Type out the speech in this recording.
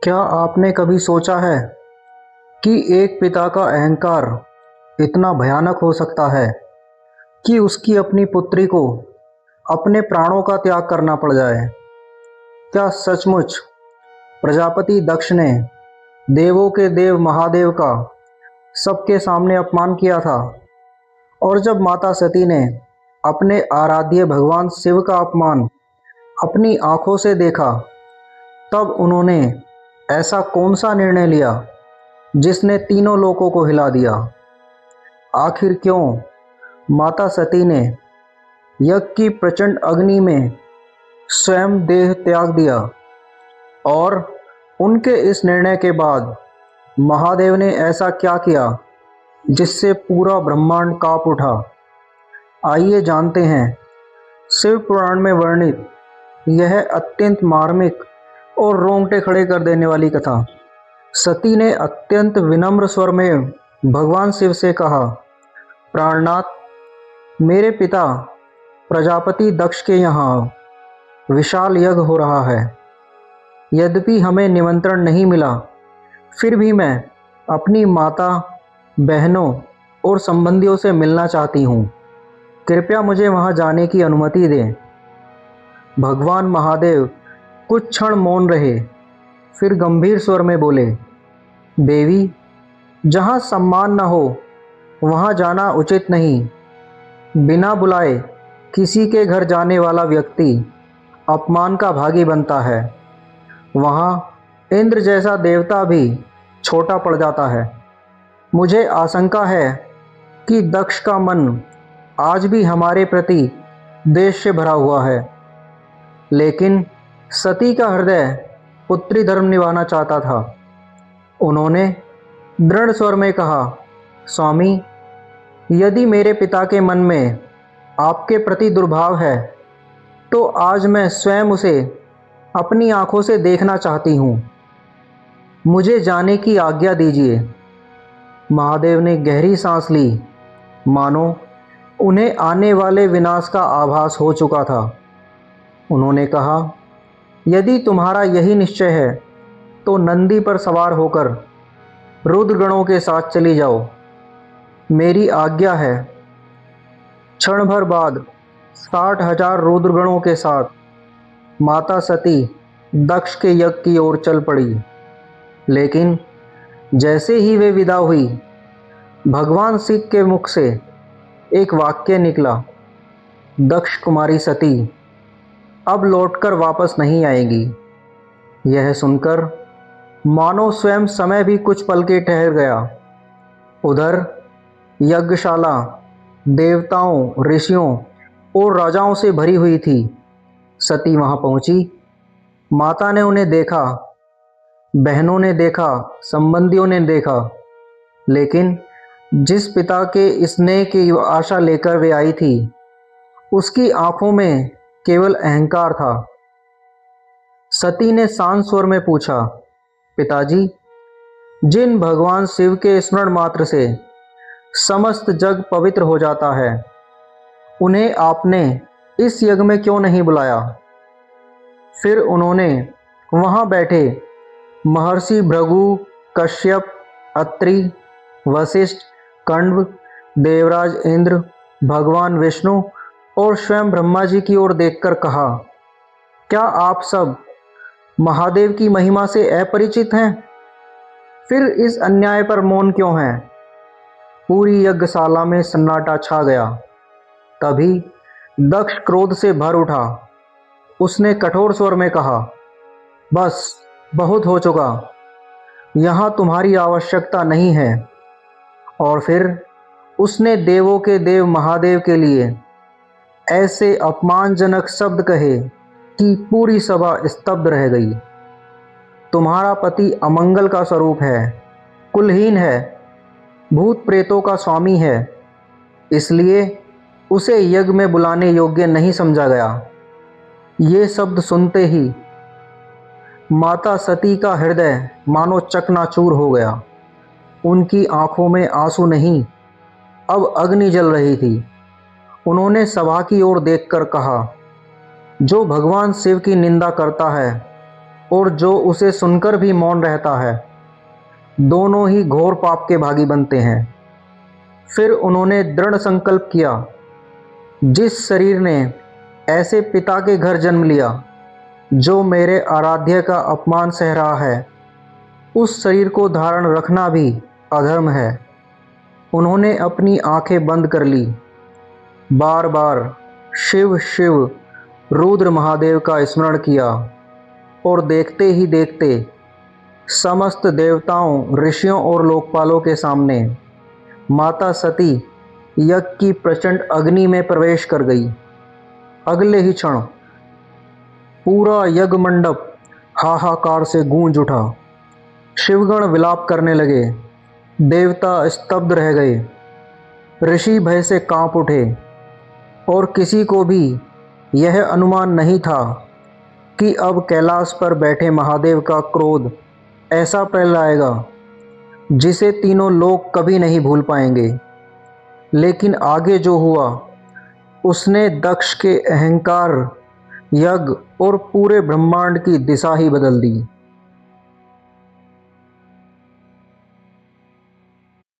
क्या आपने कभी सोचा है कि एक पिता का अहंकार इतना भयानक हो सकता है कि उसकी अपनी पुत्री को अपने प्राणों का त्याग करना पड़ जाए? क्या सचमुच प्रजापति दक्ष ने देवों के देव महादेव का सबके सामने अपमान किया था? और जब माता सती ने अपने आराध्य भगवान शिव का अपमान अपनी आंखों से देखा, तब उन्होंने ऐसा कौन सा निर्णय लिया जिसने तीनों लोकों को हिला दिया? आखिर क्यों माता सती ने यज्ञ की प्रचंड अग्नि में स्वयं देह त्याग दिया? और उनके इस निर्णय के बाद महादेव ने ऐसा क्या किया जिससे पूरा ब्रह्मांड कांप उठा? आइए जानते हैं शिव पुराण में वर्णित यह अत्यंत मार्मिक और रोंगटे खड़े कर देने वाली कथा। सती ने अत्यंत विनम्र स्वर में भगवान शिव से कहा, प्राणनाथ, मेरे पिता प्रजापति दक्ष के यहाँ विशाल यज्ञ हो रहा है। यद्यपि हमें निमंत्रण नहीं मिला, फिर भी मैं अपनी माता, बहनों और संबंधियों से मिलना चाहती हूँ। कृपया मुझे वहाँ जाने की अनुमति दें। भगवान महादेव कुछ क्षण मौन रहे, फिर गंभीर स्वर में बोले, देवी, जहाँ सम्मान न हो वहाँ जाना उचित नहीं। बिना बुलाए किसी के घर जाने वाला व्यक्ति अपमान का भागी बनता है। वहाँ इंद्र जैसा देवता भी छोटा पड़ जाता है। मुझे आशंका है कि दक्ष का मन आज भी हमारे प्रति द्वेष से भरा हुआ है, लेकिन सती का हृदय पुत्री धर्म निभाना चाहता था। उन्होंने दृढ़ स्वर में कहा, स्वामी, यदि मेरे पिता के मन में आपके प्रति दुर्भाव है तो आज मैं स्वयं उसे अपनी आंखों से देखना चाहती हूँ। मुझे जाने की आज्ञा दीजिए। महादेव ने गहरी सांस ली, मानो उन्हें आने वाले विनाश का आभास हो चुका था। उन्होंने कहा, यदि तुम्हारा यही निश्चय है तो नंदी पर सवार होकर रुद्रगणों के साथ चली जाओ। मेरी आज्ञा है। क्षण भर बाद 60,000 रुद्रगणों के साथ माता सती दक्ष के यज्ञ की ओर चल पड़ी। लेकिन जैसे ही वे विदा हुई, भगवान शिव के मुख से एक वाक्य निकला, दक्ष कुमारी सती अब लौटकर वापस नहीं आएगी। यह सुनकर मानो स्वयं समय भी कुछ पल के ठहर गया। उधर यज्ञशाला देवताओं, ऋषियों और राजाओं से भरी हुई थी। सती वहां पहुंची। माता ने उन्हें देखा, बहनों ने देखा, संबंधियों ने देखा, लेकिन जिस पिता के स्नेह की आशा लेकर वे आई थी, उसकी आंखों में केवल अहंकार था। सती ने शांत स्वर में पूछा, पिताजी, जिन भगवान शिव के स्मरण मात्र से समस्त जग पवित्र हो जाता है, उन्हें आपने इस यज्ञ में क्यों नहीं बुलाया? फिर उन्होंने वहां बैठे महर्षि भृगु, कश्यप, अत्रि, वशिष्ठ, कण्व, देवराज इंद्र, भगवान विष्णु और स्वयं ब्रह्मा जी की ओर देखकर कहा, क्या आप सब महादेव की महिमा से अपरिचित हैं? फिर इस अन्याय पर मौन क्यों हैं? पूरी यज्ञशाला में सन्नाटा छा गया। तभी दक्ष क्रोध से भर उठा। उसने कठोर स्वर में कहा, बस, बहुत हो चुका। यहाँ तुम्हारी आवश्यकता नहीं है। और फिर उसने देवों के देव महादेव के लिए ऐसे अपमानजनक शब्द कहे कि पूरी सभा स्तब्ध रह गई। तुम्हारा पति अमंगल का स्वरूप है, कुलहीन है, भूत प्रेतों का स्वामी है, इसलिए उसे यज्ञ में बुलाने योग्य नहीं समझा गया। ये शब्द सुनते ही माता सती का हृदय मानो चकनाचूर हो गया। उनकी आंखों में आंसू नहीं, अब अग्नि जल रही थी। उन्होंने सभा की ओर देखकर कहा, जो भगवान शिव की निंदा करता है और जो उसे सुनकर भी मौन रहता है, दोनों ही घोर पाप के भागी बनते हैं। फिर उन्होंने दृढ़ संकल्प किया, जिस शरीर ने ऐसे पिता के घर जन्म लिया जो मेरे आराध्य का अपमान सह रहा है, उस शरीर को धारण रखना भी अधर्म है। उन्होंने अपनी आंखें बंद कर ली, बार बार शिव शिव रुद्र महादेव का स्मरण किया और देखते ही देखते समस्त देवताओं, ऋषियों और लोकपालों के सामने माता सती यज्ञ की प्रचंड अग्नि में प्रवेश कर गई। अगले ही क्षण पूरा यज्ञ मंडप हाहाकार से गूंज उठा। शिवगण विलाप करने लगे, देवता स्तब्ध रह गए, ऋषि भय से कांप उठे और किसी को भी यह अनुमान नहीं था कि अब कैलाश पर बैठे महादेव का क्रोध ऐसा फैलाएगा जिसे तीनों लोग कभी नहीं भूल पाएंगे। लेकिन आगे जो हुआ उसने दक्ष के अहंकार, यज्ञ और पूरे ब्रह्मांड की दिशा ही बदल दी।